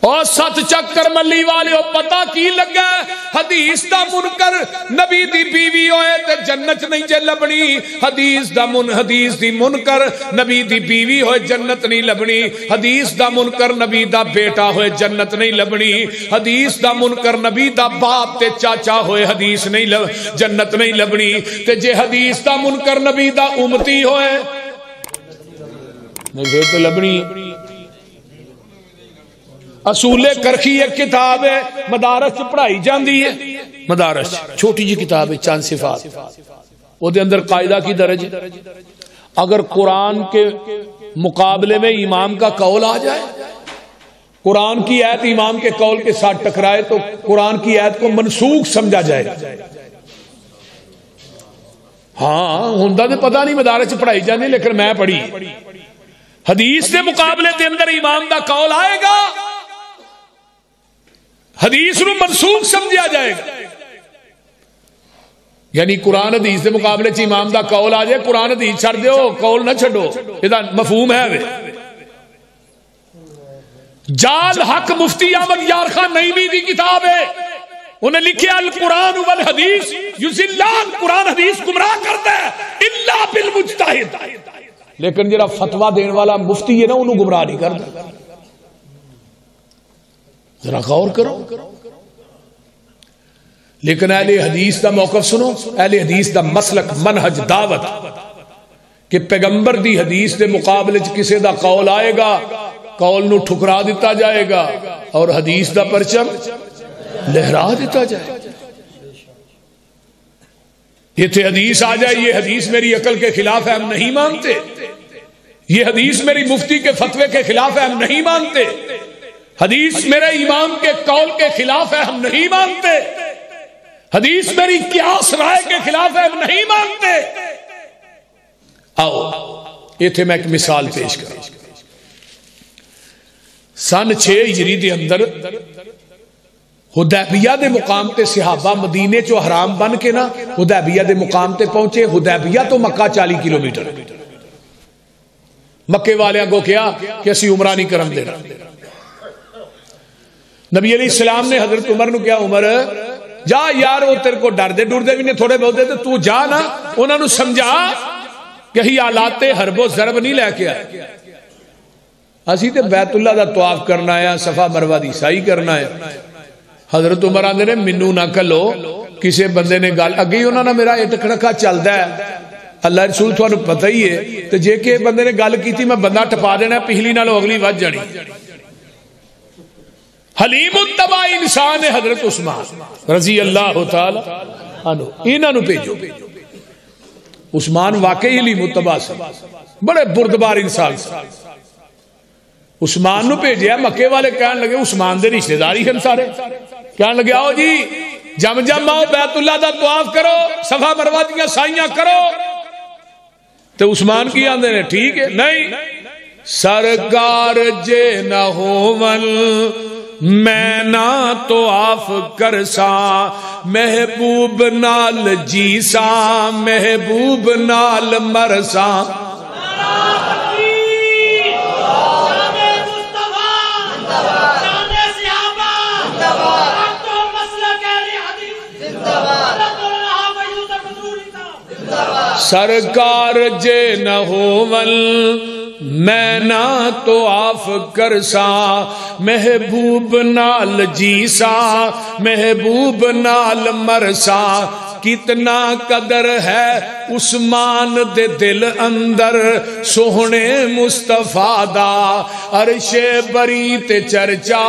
اور ست چکر ملی والے پتہ کی لگا حدیث دا منکر نبی دی بیوی ہوئے تے جنت نہیں جے لبنی، حدیث دی منکر نبی دی بیوی ہوئے جنت نہیں لبنی، حدیث دا منکر نبی دا بیٹا ہوئے جنت نہیں لبنی، حدیث دا منکر نبی دا باپ تے چاچا ہوئے حدیث نہیں جنت نہیں لبنی، تے جے حدیث دا منکر نبی دا امتی ہوئے نہیں تو لبنی۔ اصول کرخی ایک کتاب ہے مدارس پڑھائی جاندی ہے، مدارس چھوٹی جی کتاب ہے چند صفات، وہ دے اندر قاعدہ کی درج ہے اگر قرآن کے مقابلے میں امام کا قول آ جائے، قرآن کی آیت امام کے قول کے ساتھ ٹکرائے تو قرآن کی آیت کو منسوخ سمجھا جائے۔ ہاں ہندہ دے پتہ نہیں مدارس پڑھائی جاندی لیکن میں پڑھی، حدیث کے مقابلے دے اندر امام دا قول آئے گا، حدیث نو منسوخ سمجھا جائے گا، یعنی قرآن حدیث کے مقابلے چ امام دا قول آ جائے، قرآن حدیث چھڑ دیو قول نہ چھڑو، یہ مفہوم ہے وے۔ جال حق مفتی احمد یار خان نعیمی دی کتاب ہے، انہیں لکھیا القرآن والحدیث یضلان، قرآن حدیث گمراہ کرتا ہے الا بالمجتہد، لیکن جڑا فتویٰ دین والا مفتی ہے نا انہوں گمراہ نہیں کرتا۔ ذرا غور کرو، لیکن اہل حدیث دا موقف سنو، اہل حدیث دا مسلک منہج دعوت کہ پیغمبر دی حدیث دے مقابلے کسے دا قول آئے گا، قول نو ٹھکرا دیتا جائے گا اور حدیث دا پرچم لہرا دیتا جائے گا۔ یہ تھے حدیث آ جائے یہ حدیث میری عقل کے خلاف ہے ہم نہیں مانتے، یہ حدیث میری مفتی کے فتوے کے خلاف ہے ہم نہیں مانتے، حدیث میرے امام کے قول کے خلاف ہے ہم نہیں مانتے، حدیث میری قیاس رائے کے خلاف ہے ہم نہیں مانتے۔ آؤ یہ تھے میں ایک مثال پیش کروں۔ سن 6 ہجری دے اندر حدیبیہ دے مقام تے صحابہ مدینے چو حرام بن کے نا حدیبیہ دے مقام تے پہنچے، حدیبیہ تو مکہ 40 کلومیٹر، مکے والے کو کیا کہ اسی عمرہ نہیں کرم دینا۔ نبی علیہ السلام نے حضرت عمر نو کیا عمر جا یار وہ تیرے کو ڈر دے بھی نے تھوڑے بہت دے تو جا نا انہوں نے سمجھا کہ ہی آلات حرب و ضرب نہیں لے کے آئے، اسی تے بیت اللہ دا طواف کرنا ہے، صفا مروہ دی سعی کرنا ہے۔ حضرت عمر آندے نے منو نہ کلو کسے بندے نے گل اگئی انہوں نے میرا اٹکڑکا چلدا ہے، اللہ رسول تو انہوں پتہ ہی ہے تو جے کہ بندے نے گل کی تھی میں بندہ ٹپا دینا پہلی نالو اگلی وجھ جانی۔ حلیم الطبع انسان ہے حضرت عثمان رضی اللہ تعالی عنہ، انہوں نے بھیجو۔ عثمان واقعی حلیم الطبع سے بڑے بردبار انسان سے، عثمان نو بھیجیا، مکے والے کہنے لگے عثمان دے رشتہ داری ہیں سارے، کہنے لگے آؤ جی جم جم آؤ بیت اللہ دا طواف کرو، صفا مروہ دیاں سائیاں کرو۔ تو عثمان کی آندے نے ٹھیک ہے، نہیں سرکار جے نہ ہوون میں نہ طواف کرسا، محبوب نال جیسا محبوب نال مرسا۔ سرکار جے نہ ہوون میں نہ طواف کرسا، محبوب نال جیسا محبوب نال مرسا۔ کتنا قدر ہے عثمان دے دل اندر سوہنے مصطفیٰ دا، عرش بری تے چرچا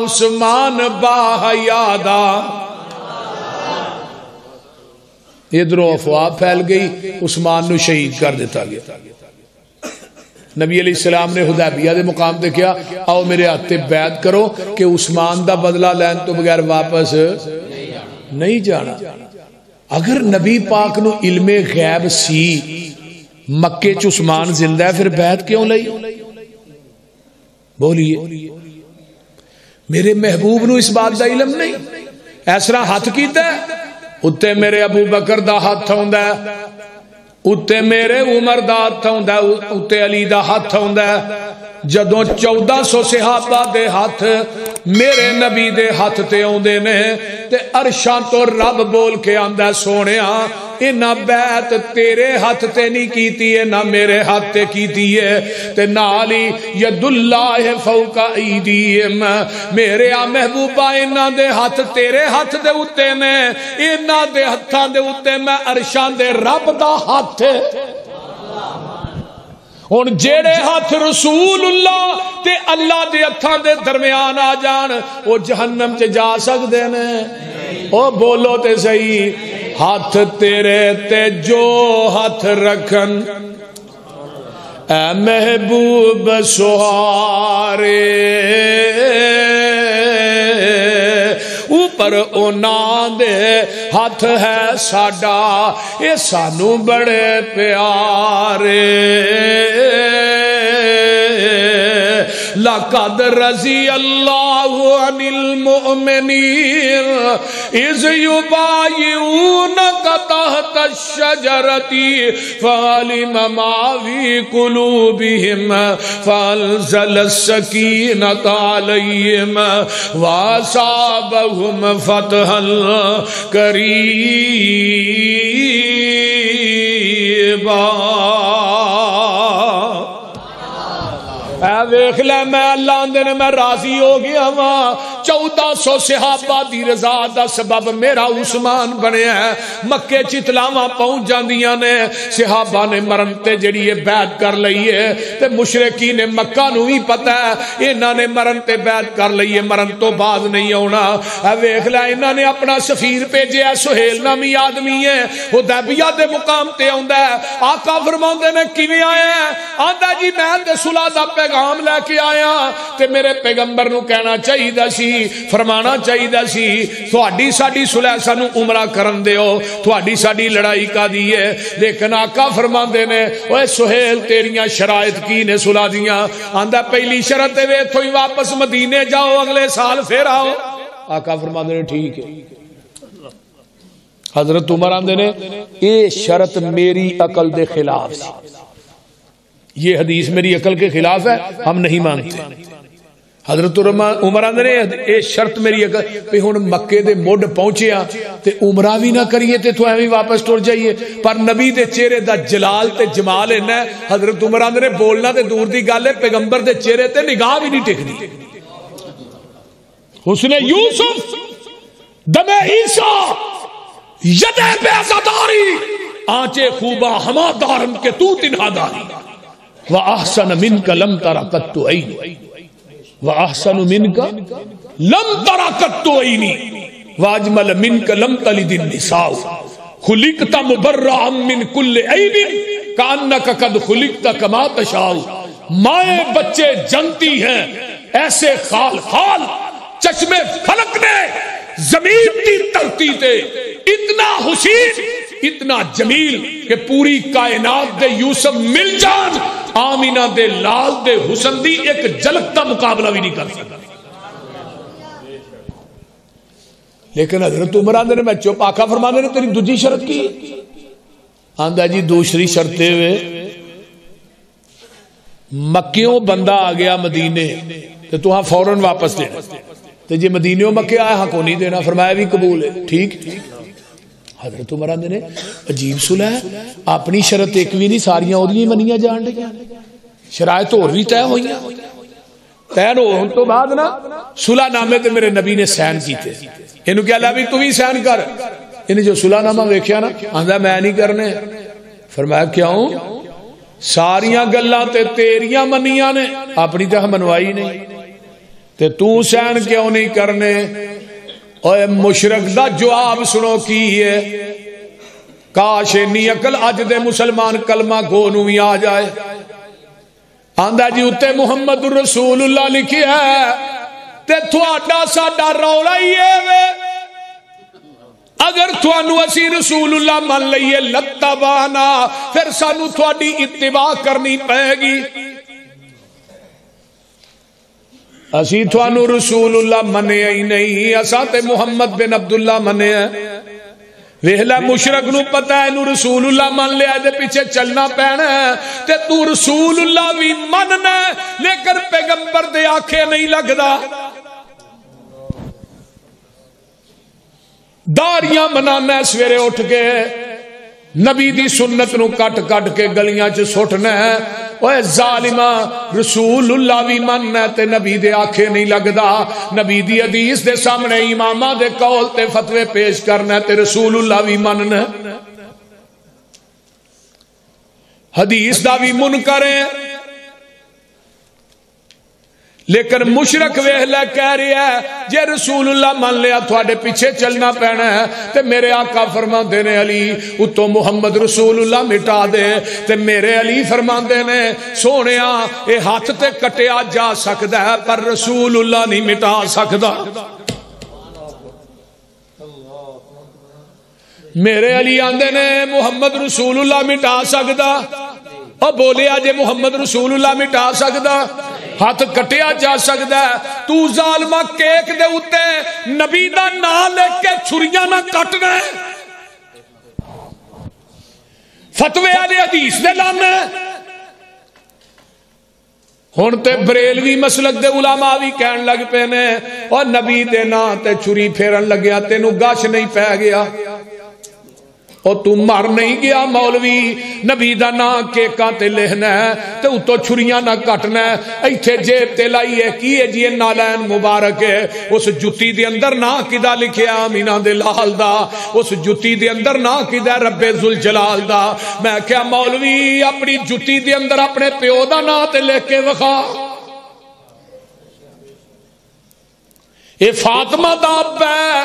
عثمان باحیا دا۔ ادھروں افواہ پھیل گئی، عثمان نو شہید کر دیتا گیا۔ نبی علیہ السلام نے حدیبیہ دے مقام تے کیا آؤ میرے ہاتھ بیعت کرو کہ عثمان دا بدلہ لین تو بغیر واپس نہیں جانا۔ اگر نبی پاک نو علم غیب سی مکے چ عثمان زندہ ہے پھر بیعت کیوں لئی؟ بولیے میرے محبوب نو اس بات دا علم نہیں؟ ایسرا ہاتھ کیتا ہے اتے میرے ابو بکر دا ہاتھ ہوندا ہے، اتے میرے عمر دا ہاتھ ہوندا ہے، اتے علی دا ہاتھ ہوندا ہے، جدوں 1400 صحابہ دے ہاتھ میرے نبی دے ہاتھ تے آندے نے تے عرشاں تو رب بول کے آندا سونیا انہاں بیعت تیرے ہاتھ تے نہیں کیتی ہے نہ میرے ہاتھ تے کیتی ہے تے نال ہی ید اللہ فوق ایدیہم میرے آ محبوبہ انہاں دے ہاتھ تیرے ہاتھ دے اوتے نے انہاں دے ہتھاں دے اوتے میں عرشاں دے رب دا ہاتھ ہے ہن جیڑے ہاتھ رسول اللہ تے اللہ دے ہتھاں دے درمیان آ جان او جہنم چ جا سکدے نے او بولو تے صحیح ہاتھ تیرے تے جو ہاتھ رکھن اے محبوب سہارے اوپر اونا دے ہاتھ ہے ساڈا اے سانو بڑے پیارے لقد رضی اللہ عن المؤمنین اذ یبایعونک تحت الشجرۃ فعلم ما فی قلوبہم فانزل السکینۃ علیہم واصابہم فتحا قریبا اے ویکھ لے میں اللہ اندے نے میں راضی ہو گیا ہاں 1400 صحابہ دی رضا دا سبب میرا عثمان بنیا ہے مکے چ اطلاعاں پہنچ جاندیاں نے صحابہ نے مرن تے جڑی یہ بیعت کر لئی ہے تے مشرکین مکہ نو بھی پتہ ہے انہاں نے مرن تے بیعت کر لئی ہے مرن تو بعد نہیں آنا اے ویکھ لے انہاں نے اپنا سفیر بھیجیا سہیل نامی آدمی ہے حدیبیہ دے مقام تے آندا ہے آقا فرماندے نے کیویں آیا ہے آندا جی میں تے صلح دا پیغام لے کے آیا تے میرے پیغمبر نو کہنا چاہیے سی فرمانا چاہیے سی تھوڑی ساڈی صلح سانو عمرہ کرن دیو تھوڑی ساڈی لڑائی کا دی ہے لیکن آقا فرماندے نے اوے سہیل تیریاں شرائط کی نے صلح دیاں آندا پہلی شرط ہے ایتھوں ہی واپس مدینے جاؤ اگلے سال پھر آؤ آقا فرماندے نے ٹھیک ہے حضرت عمر آندے نے اے شرط میری عقل دے خلاف سی یہ حدیث میری عقل کے خلاف ہے ہم نہیں مانتے حضرت عمر آندے نے اے شرط میری عقل پہ ہن مکے دے مڈ پہنچیا تے عمرہ بھی نہ کریے تے تو ایویں واپس ٹر جائیے پر نبی دے چہرے دا جلال تے جمال ہے حضرت عمر آندے نے بولنا تے دور دی گل ہے پیغمبر دے چہرے تے نگاہ بھی نہیں ٹکدی حسن یوسف دم عیسیٰ ید بیزداری آنچے خوبا ہما دارن کے تو تنہا داری وَأَحْسَنَ مِنْكَ لَمْ تَرَ قَطُّ عَيْنِي وَأَحْسَنُ مِنْكَ لَمْ تَرَ قَطُّ عَيْنِي وَأَجْمَلَ مِنْكَ لَمْ تَلِدِ النِّسَاءُ خُلِقْتَ مُبَرَّأً مِنْ كُلِّ عَيْبٍ كَأَنَّكَ قَدْ خُلِقْتَ كَمَا تَشَاءُ مائیں بچے جنتی ہیں ایسے خال خال چشمے فلک نے زمین کی ترتی تے اتنا حسین اتنا جمیل کہ پوری کائنات دے یوسف مل جان آمینہ دے لال دے حسن دی ایک جھلک کا مقابلہ بھی نہیں کر سکتا لیکن حضرت عمر آندے نے میں چپ آقا فرماندے نے تیری دوسری شرط کی آندا جی دوسری شرط ہوئے مکیوں بندہ آ گیا مدینے تو تہاں فوراً واپس دینا تو جی مدینیوں مکے آیا ہاں کو نہیں دینا فرمایا بھی قبول ہے ٹھیک حضرت عمر نے عجیب صلح ہے اپنی شرط ایک بھی نہیں ساریاں اودیاں منیاں جان دے شرائط اور بھی طے ہوئیاں طے ہون تو بعد نا صلح نامے تے میرے نبی نے سائن کیتے اینو کیا لا بھی تو بھی سائن کر انہیں جو صلح نامہ ویکھیا نا آندا میں نہیں کرنے فرمایا کیوں ساریاں گلاں تے تیریاں منیاں نے اپنی تے منوائی نہیں تے تو سائن کیوں نہیں کرنے اوے مشرک دا جواب سنو کی ہے کاش انی عقل اج دے مسلمان کلمہ گو نو بھی آ جائے آندا جی اتے محمد رسول اللہ لکھیا ہے تے تھوڑا ساڈا رولا ہی ہے اگر تھانو اسی رسول اللہ من لئیے لتبانا پھر سانو تھوڑی اتباع کرنی پہے گی اسی تھانو رسول اللہ منے ہی نہیں اساں تے محمد بن عبداللہ منے ہیں ویلا مشرک نو پتہ ہے نو رسول اللہ من لیا دے پیچھے چلنا پینا ہے تے تو رسول اللہ بھی مننا لیکن پیغمبر دے آنکھیں نہیں لگدا داڑیاں منانا ہے سویرے اٹھ کے نبی دی سنت نو کٹ کٹ کے گلیاں چ سٹنا ہے اوے ظالما رسول اللہ بھی مننا تے نبی دے آنکھیں نہیں لگدا نبی دی حدیث دے سامنے اماماں دے قول تے فتوے پیش کرنا تے رسول اللہ بھی مننا حدیث دا بھی منکر ہے لیکن مشرک ویلا کہہ رہا ہے جے رسول اللہ مان لیا تھوڑے پیچھے چلنا پینا ہے تے میرے آقا فرماندے نے علی اتو محمد رسول اللہ مٹا دے تے میرے علی فرماندے نے سونیا اے ہاتھ تے کٹیا جا سکدا ہے پر رسول اللہ نہیں مٹا سکدا میرے علی آندے نے محمد رسول اللہ مٹا سکدا اور بولیا جے محمد رسول اللہ مٹا سکدا ہاتھ کٹیا جا سکتا ہے تو ظالمہ کیک دے اتے نبی دا نام لے کے چھریاں نہ کٹنا ہے فتوے والے حدیث دے لانا ہن تے بریلوی مسلک دے علماء بھی کہن لگ پے نے اور نبی دے نام تے چھری پھیرن لگیا تینو گاش نہیں پے گیا اور تو مر نہیں گیا مولوی نبی دا نام کیکاں تے لکھنا ہے تے اتو چھریاں نہ کٹنا ہے ایتھے جیب تے لائیے کی ہے جی نالین مبارک ہے اس جتی دے اندر نام کدا لکھیا آمینہ دے لال دا اس جتی دے اندر نام کدا رب ذوالجلال دا میں کیا مولوی اپنی جتی دے اندر اپنے پیو دا نام تے لکھ کے وکھا اے فاطمہ دا ابا ہے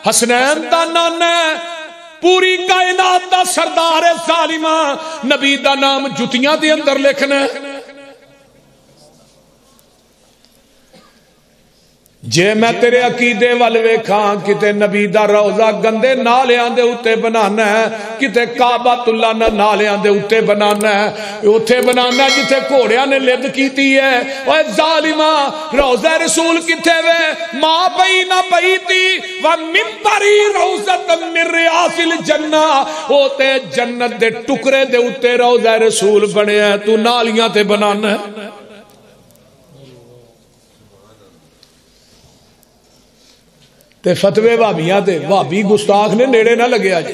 حسنین دا نانا ہے پوری کائنات دا سردار ظالمہ نبی دا نام جتیاں دے اندر لکھنا جے میں تیرے عقیدے وال ویکھاں کتے نبی دا روضہ گندے نالیاں دے اتے بنانا ہے کتے کعبۃ اللہ نہ نالیاں دے اتے بنانا ہے اتے بنانا جتے گھوڑیاں نے لد کیتی ہے اوے ظالما روضہ رسول کتے وے ماں پئی نہ پئی تی و منبری روضۃ من ریاض الجنہ او تے جنت دے ٹکرے دے اتے روضہ رسول بنیا ہے تو نالیاں تے بنانا ہے تے فتوے بھابیاں تے بھابی گستاخ نے نیڑے نہ لگیا جی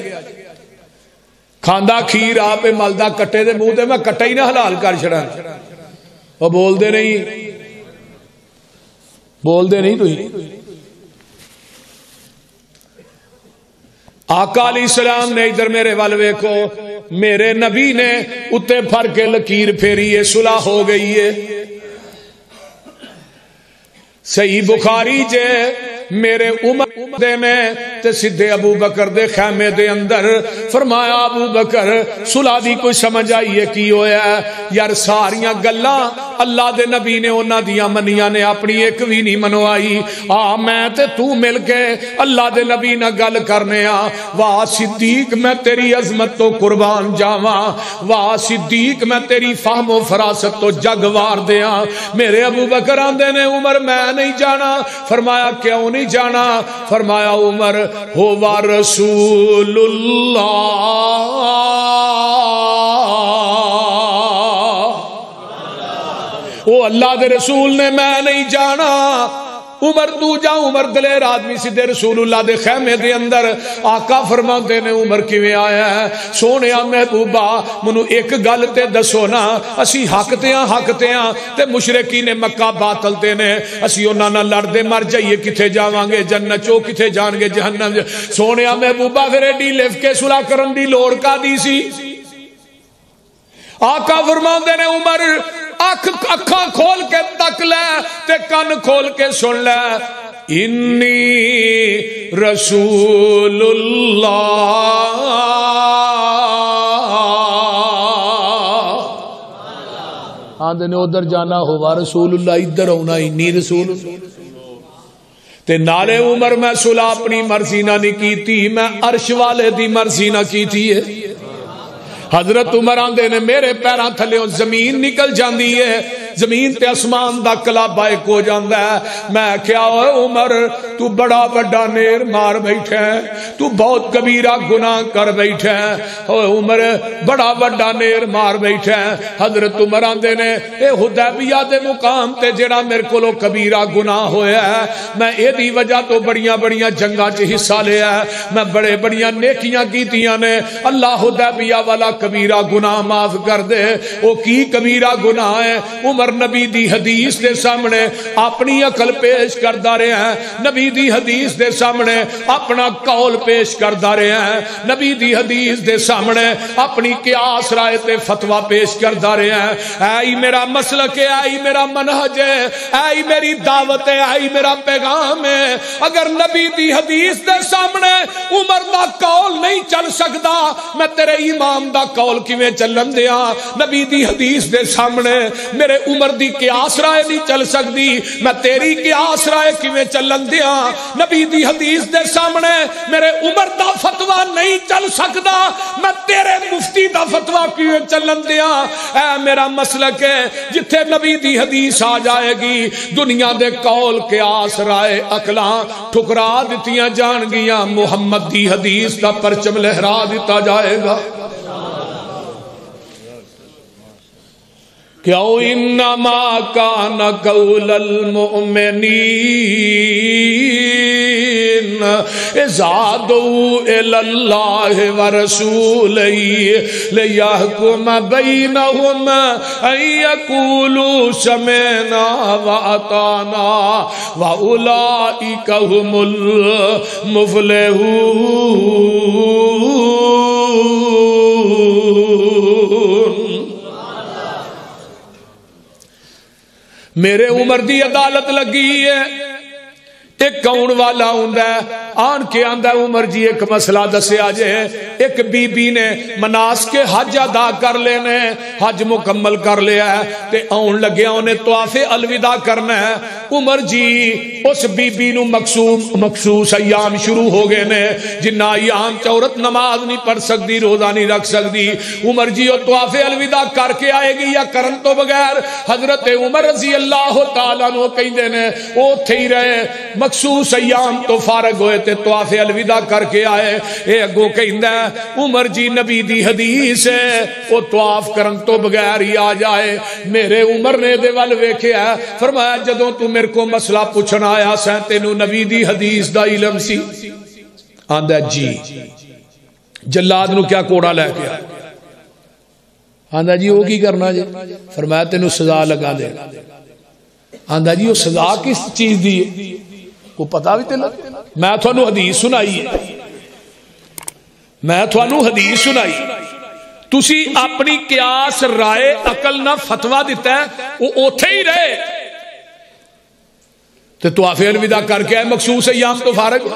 کھاندا کھیر آپ ملدا کٹے دے منہ تے میں کٹا ہی نہ حلال کر چھڑا او بول دے نہیں تو ہی آقا علیہ السلام نے ادھر میرے وال ویکھو میرے نبی نے اتے پھر کے لکیر پھیری ہے صلح ہو گئی ہے صحیح بخاری جے میرے عمر دے نے تے سدھے ابو بکر دے خیمے دے اندر فرمایا ابو بکر صلح دی کوئی سمجھ آئی ہے کی ہویا ہے یار ساریاں گلاں اللہ دے نبی نے انہاں دیاں منیاں نے اپنی ایک بھی نہیں منوائی میں تے تو مل کے اللہ دے نبی نہ گل کرنے واہ صدیق میں تیری عظمت تو قربان جاواں واہ صدیق میں تیری فہم و فراست تو جگ وار دیاں میرے ابو بکر آندے نے عمر میں نہیں جانا فرمایا کیوں نہیں جانا فرمایا عمر ہوا رسول اللہ او اللہ دے رسول نے میں نہیں جانا عمر تو جا عمر دلیر آدمی سیدھے رسول اللہ دے خیمے دے اندر آقا فرماندے نے عمر کیویں آیا ہے سونیا محبوبہ منو ایک گل تے دسو نا اسی حق تے ہاں تے مشرکین مکہ باطل تے نے اسی انہاں نال لڑدے مر جائیے کتے جاواں گے جنت چو کتے جان گے جہنم سونیا محبوبہ پھر ایڈی لف کے صلح کرن دی لوڑ کا دی سی آقا فرماندے نے عمر اکھاں کھول کے تک لے تے کن کھول کے سن لے انی رسول اللہ آندے نے ادھر جانا ہوا رسول اللہ ادھر ہونا انی رسول تے نالے عمر میں صلح اپنی مرضی نہ نہیں کیتی میں عرش والے دی مرضی نہ کیتی ہے حضرت عمر آندے نے میرے پیراں تھلےوں زمین نکل جاندی ہے زمین تے اسمان دا کلابہ ایک ہو جاندا ہے میں کیا عمر تو بڑا بڑا نیر مار بیٹھا ہے، تو بہت کبیرہ گناہ کر بیٹھا ہے، عمر بڑا بڑا نیر مار بیٹھا ہے۔ حضرت عمر آندے نے اے حدیبیہ دے مقام تے جڑا میرے کولو کبیرہ گناہ ہویا ہے، میں اے دی وجہ تو بڑیاں بڑیاں جنگاں چ حصہ لیا ہے، میں بڑے بڑیاں نیکیاں کیتیاں نے، اللہ حدیبیہ والا کبیرہ گناہ معاف کر دے۔ او کی کبیرہ گناہ ہے؟ عمر نبی دی حدیث دے سامنے اپنی عقل پیش کردا رہے ہیں، نبی دی حدیث دے سامنے اپنا قول پیش کردا رہے ہیں، نبی دی حدیث دے سامنے اپنی قیاس رائے تے فتوی پیش کردا رہے ہیں۔ اے میرا مسلک ہے، اے میرا منہج ہے، اے میری دعوت ہے، اے میرا پیغام ہے۔ اگر نبی دی حدیث دے سامنے عمر دا قول نہیں چل سکدا، میں تیرے امام دا قول کیویں چلن دیاں؟ نبی دی حدیث دے سامنے میرے عمر دی قیاس رائے نہیں چل سکتی، میں تیری قیاس رائے کیویں چلن دیاں؟ نبی دی حدیث دے سامنے میرے عمر دا فتوی نہیں چل سکتا، میں تیرے مفتی دا فتوی کیویں چلن دیاں؟ اے میرا مسلک ہے، جتھے نبی دی حدیث آ جائے گی دنیا دے قول قیاس رائے عقلاں ٹھکرا دتیاں جان گیاں، محمد دی حدیث دا پرچم لہرا دیتا جائے گا۔ کیوں انما کان قول المؤمنین اذا دعوا الی اللہ ورسولہ لیحکم بینہم ان یقولوا سمعنا واطعنا واولئک هم المفلحون۔ میرے عمر دی عدالت لگی ہے، ایک کون والا ہوندا ہے آن کے آندا عمر جی ایک مسئلہ دسیا جے، ایک بی بی نے مناسک حج ادا کر لینے، حج مکمل کر لیا ہے تے آن لگیا انہیں طواف الوداع کرنا ہے۔ عمر جی اس بی بی نو مخصوص ایام شروع ہو گئے نے جنہ ایام چ عورت نماز نہیں پڑھ سکتی، روزہ نہیں رکھ سکتی۔ عمر جی وہ طواف الوداع کر کے آئے گی یا کرن تو بغیر؟ حضرت عمر رضی اللہ تعالیٰ عنہ کہندے نے او تھے ہی رہے، مخصوص ایام تو فارغ ہوئے تے طواف الوداع کر کے آئے۔ اے اگوں کہندا ہے عمر جی نبی دی حدیث ہے او طواف کرن تو بغیر ہی آ جائے۔ میرے عمر نے دے ول ویکھیا، فرمایا جدوں تو میرے کو مسئلہ پوچھنا آیا سیں تینوں نبی دی حدیث دا علم سی؟ آندا جی۔ جلاد نو کیا کوڑا لے کے آیا؟ آندا جی وہ کی کرنا جی؟ فرمایا تینوں سزا لگا دے۔ آندا جی وہ سزا کس چیز دی ہے؟ کو پتا بھی تے لگ، میں تھانوں حدیث سنائی ہے، میں تھانوں حدیث سنائی، تسی اپنی قیاس رائے عقل نہ فتویٰ دیتا ہے وہ اوتھے ہی رہے تے طواف الوداع کر کے آئے مخصوص ایام تو فارغ۔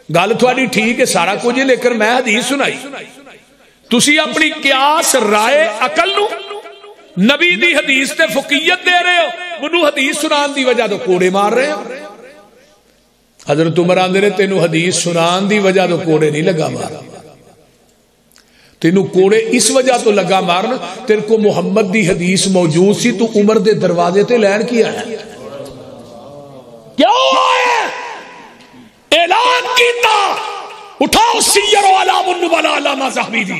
گل تھوڑی ٹھیک ہے سارا کچھ، لیکن میں حدیث سنائی، تسی اپنی قیاس رائے عقل نو نبی دی حدیث تے فقیت دے رہے ہو، منو حدیث سنان دی وجہ تو کوڑے مار رہے ہو۔ حضرت عمر آندے نے تینوں حدیث سنان دی وجہ تو کوڑے نہیں لگا مارا، تینوں کوڑے اس وجہ تو لگا مارنا تیرے کو محمد دی حدیث موجود سی، تو عمر دے دروازے تے لین کیا ہے، کیا ہے اعلان کیتا، اٹھاؤ سیر و علام النبلاء علامہ ذہبی دی،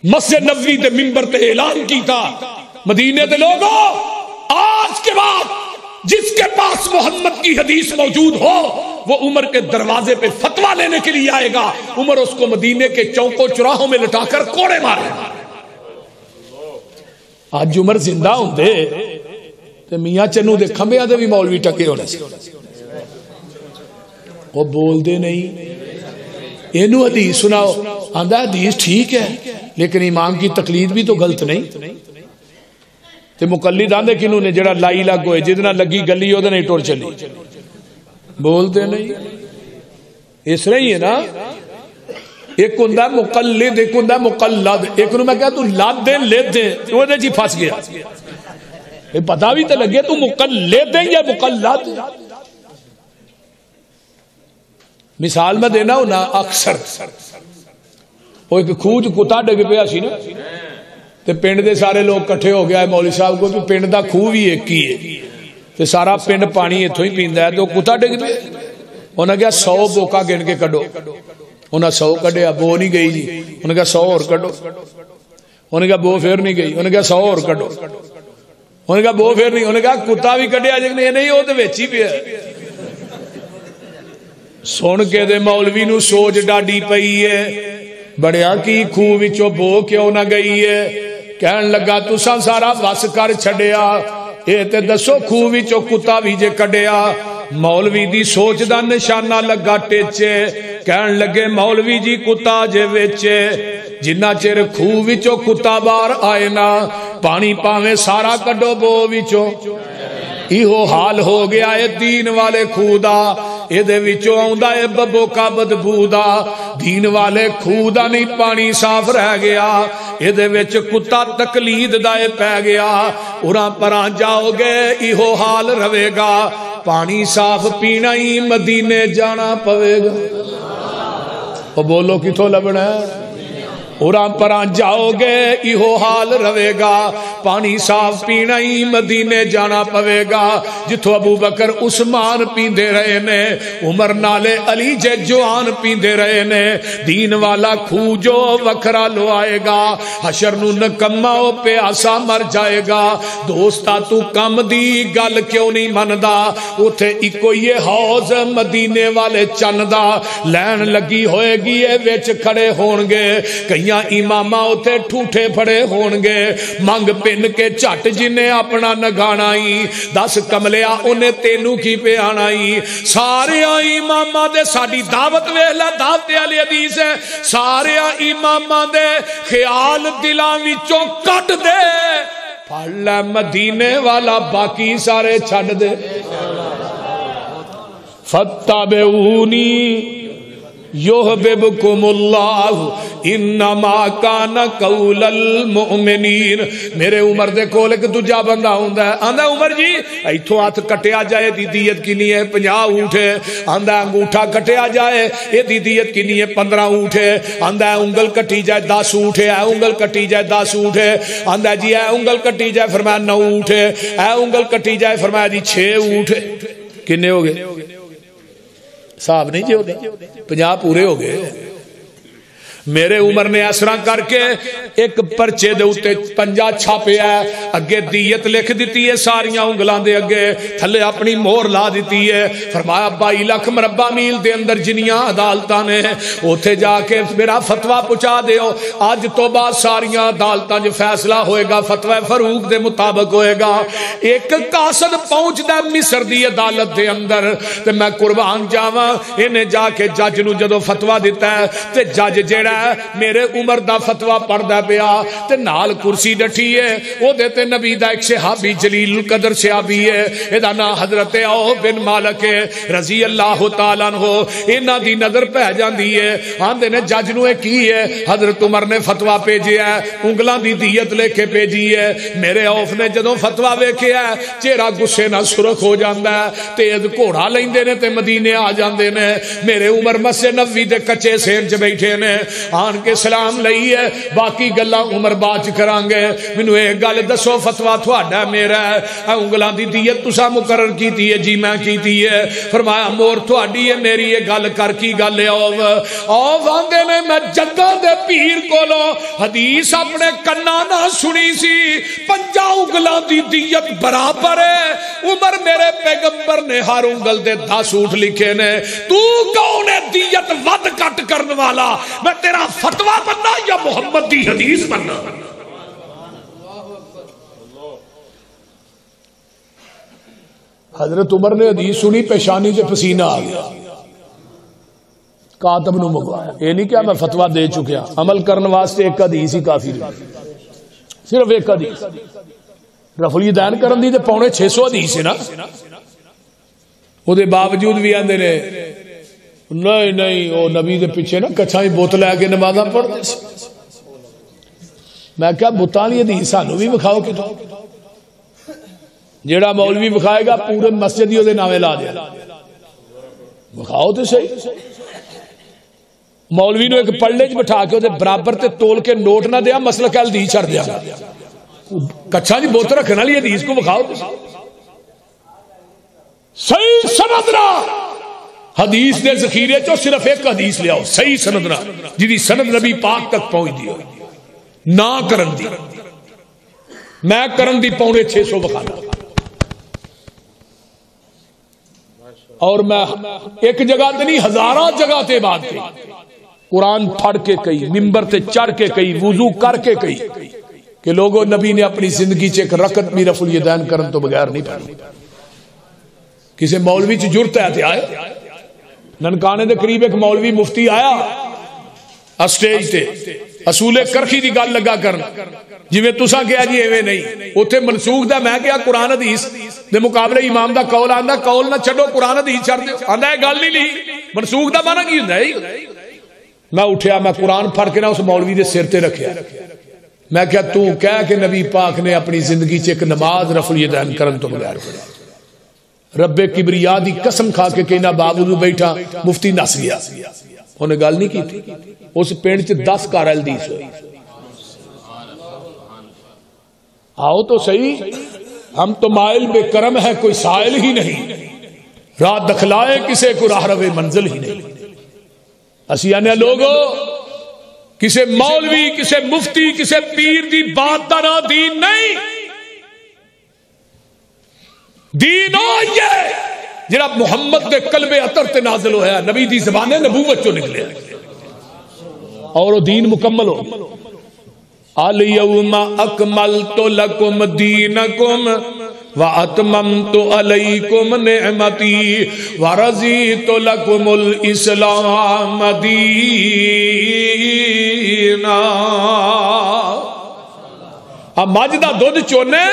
مسجد نبوی دے منبر تے اعلان کیتا، مدینے دے لوگوں آج کے بعد جس کے پاس محمد کی حدیث موجود ہو وہ عمر کے دروازے پہ فتویٰ لینے کے لیے آئے گا، عمر اس کو مدینے کے چوکوں چراہوں میں لٹا کر کوڑے مارے۔ آج عمر زندہ ہوں دے تے میاں چنو دے کھمبیاں دے بھی مولوی ٹکے ہونے سے، وہ بول دے نہیں، اینو حدیث سناؤ، آندہ حدیث ٹھیک ہے لیکن امام کی تقلید بھی تو غلط نہیں۔ تے مقلد آندے کنوں نے جڑا لائی لگ ہوئے جدنا لگی گلی ہو دے نہیں ٹور چلی، بولتے نہیں، اس طرح ہی ہے نا، ایک ہوندا مقلد ایک ہوندا مقلد، ایک نو میں کہا تو لاد دیں لے دیں وہ دے جی پھنس گیا، پتہ بھی تے لگے تو مقلد دیں یا مقلد۔ مثال میں دینا ہوں نا، اکثر وہ ایک کھوج کتا ڈگ پیا سی نا تے پنڈ دے سارے لوگ کٹھے ہو گیا ہے مولوی صاحب کو کہ پنڈ دا کھو بھی ایک ہی ہے تے سارا پنڈ پانی ایتھوں ہی پیندا ہے تو کتا ڈگ پیا، انہیں کہا 100 بوکا گن کے کڈو، انہیں 100 کڈیا، بو نہیں گئی جی، انہیں کہا 100 اور کڈو، انہیں کہا بو پھر نہیں گئی، انہیں کہا 100 اور کڈو، انہیں کہا بو پھر نہیں، انہیں کہا کتا بھی کڈیا جی نہیں وہ تو وچ ہی پیا۔ سن کے دے مولوی نو سوچ ڈاڈی پئی ہے، بڑیا کی خوہ وچوں بو کیوں نہ گئی ہے؟ کہن لگا تساں سارا وس کر چھڈیا، اے تے دسو خوہ وچوں کتا بھی جے کڈیا۔ مولوی دی سوچ دا نشانہ لگا ٹیچے، کہن لگے مولوی جی کتا جے وچے، جنہ چر خوہ وچوں کتا باہر آئے نا پانی پاویں سارا کڈو بو وچوں۔ ایہو حال ہو گیا ہے دین والے خوہ دا، اے دے وچوں آوندا اے ببو کا بدبو دا۔ دین والے خوہ دا نہیں پانی صاف رہ گیا، اے دے وچ کتا تقلید دا اے پہ گیا۔ اُراں پراں جاؤ گے ایہو حال رہے گا، پانی صاف پینا ہی مدینے جانا پوے گا۔ او بولو کتھوں لبنا ہے؟ اُراں پراں جاؤ گے ایہو حال رہے گا، پانی صاف پینا ہی مدینے جانا پوے گا۔ جتھو ابو بکر عثمان پیندے رہے نے، عمر نالے علی جے جوان پیندے رہے نے، دین والا خوہ جو وکھرا لو آئے گا، حشر نو نکما او پیاسا مر جائے گا۔ دوستا تو کم دی گل کیوں نہیں مندا؟ اوتھے اکو یہ حوض مدینے والے چندا، لین لگی ہوئے گی اے وچ کھڑے ہون گے، کئیاں امامہ اوتھے ٹھوٹے پھڑے ہون گے، منگ پن کے چٹ جنہیں اپنا نگانا ہی، 10 کملیا انہیں تینو کی پہ آنا ہی۔ سارے امامہ دے ساڑی دعوت ویلا دعوت علی حدیث ہے، سارے امامہ دے خیال دلان وچوں کٹ دے، پڑھ لے مدینے والا باقی سارے چھڑ دے۔ فَاتَّبِعُونِي یحببکم اللہ انما کان قول المؤمنین۔ میرے عمر دے کول ایک دوجا بندہ ہوندا ہے، آندا عمر جی ایتھوں ہاتھ کٹیا جائے دی دیت کینی ہے؟ 50 اونٹ ہے۔ آندا انگوٹھا کٹیا جائے اے دی دیت کینی ہے؟ 15 اونٹ ہے۔ آندا انگل کٹی جائے 10 اونٹ ہے، انگل کٹی جائے 10 اونٹ ہے۔ آندا جی اے انگل کٹی جائے، فرمایا 9 اونٹ ہے۔ اے انگل کٹی جائے، فرمایا جی 6 اونٹ ہے۔ کنے ہو گئے؟ صاحب نہیں جی ہوتے، 50 پورے ہو گئے۔ میرے عمر نے اسرا کر کے ایک پرچے دے اوتے 50 چھاپے ہے، اگے دیت لکھ دیتی ہے ساریاں انگلاں دے اگے، تھلے اپنی مہر لا دیتی ہے۔ فرمایا 22 لاکھ مربع میل دے اندر جنیاں عدالتاں نے، اوتھے جا کے میرا فتویٰ پہنچا دیو، اج تو بعد ساریاں عدالتاں جو فیصلہ ہوئے گا فتویٰ فاروق دے مطابق ہوئے گا۔ ایک قاصد پہنچ دا مصر دی عدالت دے اندر، تے میں قربان جاواں انہیں جا کے جج نو جدو فتویٰ دیتا ہے تے جج جیڑا میرے عمر دا فتویٰ پڑھدا پیا تے نال کرسی ڈٹھی ہے، او دیتے نبی دا ایک صحابی جلیل القدر صحابی ہے، ادا نا حضرت عوف بن مالک رضی اللہ تعالیٰ عنہ۔ انہاں دی نظر پہ جاندی ہے، آندے نے جج نو کی ہے، حضرت عمر نے فتویٰ بھیجیا ہے، انگلاں دی دیت لے کے بھیجی ہے۔ میرے عوف نے جدوں فتویٰ ویکھیا ہے چہرہ غصے نال سرخ ہو جاندا ہے، تیز گھوڑا لیندے نے تے مدینے آ جاندے نے۔ میرے عمر مسجد نبوی دے کچے سین چ بیٹھے نے، آن کے سلام لئی ہے، باقی گلاں عمر باچ کران گے۔ مینوں ایک گل دسو، فتویٰ تہاڈا میرا ہے، انگلاں دی دیت تساں مقرر کیتی ہے؟ جی میں کیتی ہے۔ فرمایا مور تہاڈی ہے، میری یہ گل کر کی گل ہے؟ او آندے نے میں جداں دے پیر کولوں حدیث اپنے کنا نہ سنی سی، 50 انگلاں دی دیت برابر ہے۔ عمر میرے پیغمبر نے ہر انگل دے 10 اونٹ لکھے نے، تو کون ہے دیت ود کٹ کرن والا؟ میں تیرا فتویٰ بننا یا محمد دی حدیث بننا؟ حضرت عمر نے حدیث سنی، پیشانی سے پسینہ آ گیا، کاتب نو منگوایا۔ یہ نہیں کیا میں فتویٰ دے چکیا، عمل کرنے واسطے ایک حدیث ہی کافی، صرف ایک حدیث۔ رفع الیدین کرن دی تے 650 حدیث ہے نا، وہ دے باوجود بھی آندے نے نہیں نہیں وہ نبی دے پیچھے نا کچھا ہی بوتل لے کے نمازاں پڑھ دے۔ میں کہا بتاں دی حدیث سانو بھی وکھاؤ کتوں، جیڑا مولوی وکھائے گا پورے مسجد ہی وہ نامے لا دیا، وکھاؤ تو صحیح۔ مولوی نو ایک پلڑے چ بٹھا کے وہ برابر تے تول کے نوٹ نہ دیا، مسئلہ کہل دی چھڑ دیا، کچھا جی بوتل رکھنے والی حدیث کو وکھاؤ تو صحیح۔ سمجھنا حدیث دے ذخیرے چو صرف ایک حدیث لے آؤ صحیح سند نہ جی سند نبی پاک تک پہنچ دی نہ کرن دی میں کرن دی 650 بخانا اور میں ایک جگہ تے نہیں ہزاراں جگہ تے بات کی قرآن پڑھ کے کئی ممبر تے چڑھ کے کئی وضو کر کے کئی کہ لوگوں نبی نے اپنی زندگی چ ایک رکعت بھی رفع الیدین کرن تو بغیر نہیں پڑھی. کسی مولوی چ جرت ہے تے آئے ننکانے دے قریب ایک مولوی مفتی آیا اسٹیج تے اصول کرخی دی گل لگا کرن جویں تساں کہیا جی ایویں نہیں اوتھے منسوخ دا میں کہیا قرآن حدیث دے مقابلے امام دا قول آندا قول نہ چھڈو قرآن حدیث چھڈ دیو آندا اے گل نہیں لی منسوخ دا معنی کی ہوندا ہے. میں اٹھیا میں قرآن پڑھ کے نہ اس مولوی دے سر تے رکھیا میں کہیا تو کہہ کہ نبی پاک نے اپنی زندگی چ ایک نماز رفع الیدین کرن تو بغیر پڑھی. رب کبریا دی قسم کھا کے کہنا باوجود بیٹھا مفتی نس گیا انہیں گل نہیں کی تھی. اس پنڈ چ 10 گھر حدیث ہوئی. آؤ تو صحیح ہم تو مائل بے کرم ہے کوئی سائل ہی نہیں راہ دکھلائے کسے کو راہ روے منزل ہی نہیں. اسی آنے لوگو کسے مولوی کسے مفتی کسے پیر دی بات دا نہ دین نہیں. دین یہ جڑا محمد دے قلب اطہر تے نازل ہویا نبی دی زبان نبوت چوں نکلے اور وہ دین مکمل ہو. الیوم اکملت لکم دینکم واتممت علیکم نعمتی ورضیت لکم الاسلام دینا. اب مجھ دا دودھ چونے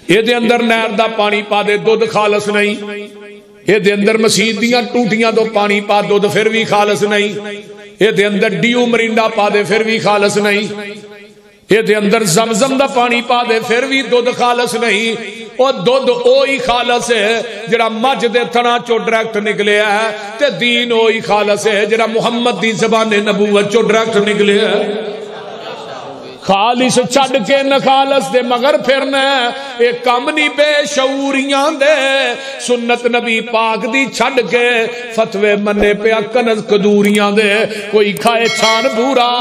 یہ دے اندر نہر دا پانی پا دے دودھ خالص نہیں. یہ دے اندر مسجد دیاں ٹوٹیاں دو پانی پا دودھ پھر بھی خالص نہیں. یہ دے اندر ڈیو مرینڈا پا دے پھر بھی خالص نہیں. یہ دے اندر زمزم دا پانی پا دے پھر بھی دودھ خالص نہیں. اور دودھ اوہی خالص ہے جڑا مجھ دے تھنا چو ڈائریکٹ نکلے ہے تے دین اوہی خالص ہے جڑا محمد دی زبان نبوت چو ڈائریکٹ نکلے ہے. خالص چھڑ کے نخالص دے مگر پھرنا ہے ایک کم نہیں بے شعوریاں دے. سنت نبی پاک دی چھڑ کے فتوے منے پہ کنز کدوریاں دے. کوئی کھائے چھان بھورا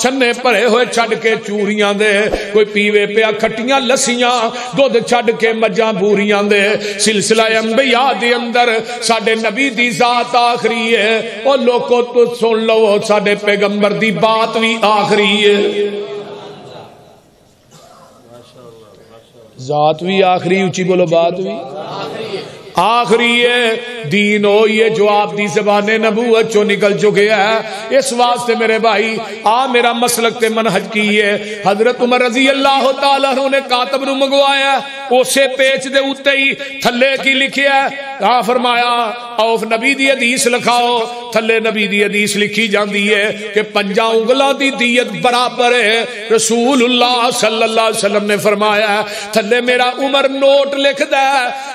چھنے پرے ہوئے چھڑ کے چوریاں دے. کوئی پیوے پہ کھٹیاں لسیاں دودھ چھڑ کے مجاں بھوریاں دے. سلسلہ انبیاء دی اندر ساڑے نبی دی ذات آخری ہے اور لوگوں تو سن لو ساڑے پیغمبر دی بات بھی آخری ہے. ذات بھی آخری اونچی بولو بات بھی آخری ہے. دین ہو یہ جو آپ دی زبان نبوت چو نکل چکے ہیں. اس واسطے میرے بھائی میرا مسلک تے منہج کی ہے. حضرت عمر رضی اللہ تعالیٰ عنہ نے کاتب نو منگوایا اسے پیچ دے اتے ہی تھلے کی لکھیا ہے فرمایا اوف نبی دی حدیث لکھاؤ. تھلے نبی دی حدیث لکھی جاندی ہے کہ 5 انگلاں دی دیت برابر ہے. رسول اللہ صلی اللہ علیہ وسلم نے فرمایا تھلے میرا عمر نوٹ لکھ دے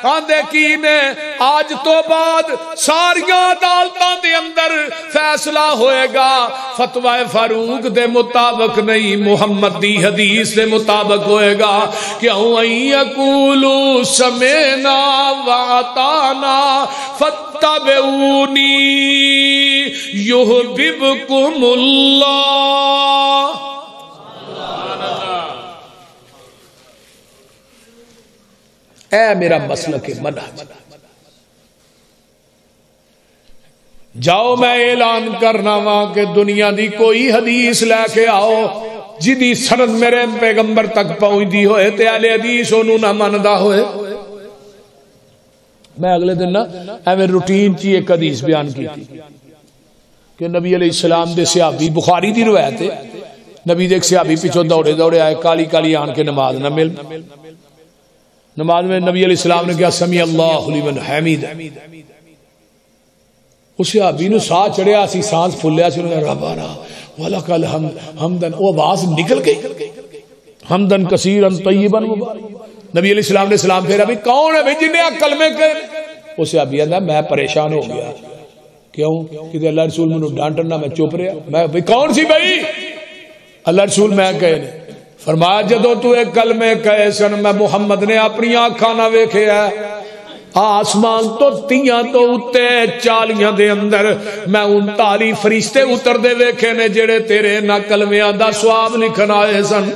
آندے کی آج تو بعد ساریاں عدالتاں دے اندر فیصلہ ہوئے گا فتوی فاروق دے مطابق نہیں محمد دی حدیث دے مطابق ہوئے گا. کیوں یقولوا سمعنا واطعنا فاتبعونی یحببکم اللہ. اے میرا مسلک منہج جاؤ میں اعلان کرنا وا کہ دنیا دی کوئی حدیث لے کے آؤ جدی سند میرے پیغمبر تک پہنچ دی ہوئے تے اہل حدیث انہوں نہ مندا ہوئے. میں اگلے دن نا ایویں روٹین چی ایک حدیث بیان کی تھی کہ نبی علیہ السلام دے صحابی بخاری دی روایت ہے نبی دے ایک صحابی پیچھے دوڑے دوڑے آئے کالی کالی آن کے نماز نہ مل. نماز میں نبی علیہ السلام نے کہا سمیع اللہ لمن حمید. اس صحابی نو سا چڑھیا سی سانس پھولیا سی ربنا ولک الحمد حمدن وہ آواز نکل گئی حمدن کثیرا طیبا مبارک. نبی علیہ السلام نے سلام پھیرا بھی کون ہے جن نے کلمے کہ اس صحابی کہندا میں پریشان ہو گیا. کیوں کہ اللہ رسول مینوں ڈانٹنا میں چپ رہا. میں کون سی بھائی اللہ رسول میں کہے فرمایا جدو تو ایک کلمے کہے سن میں محمد نے اپنی آنکھاں نہ ویکھیا آسمان تو تیاں تو اتے 40 دے اندر میں 39 فرشتے اتر دے ویکھے نے جڑے تیرے نہ کلمیاں دا ثواب لکھن آئے سن.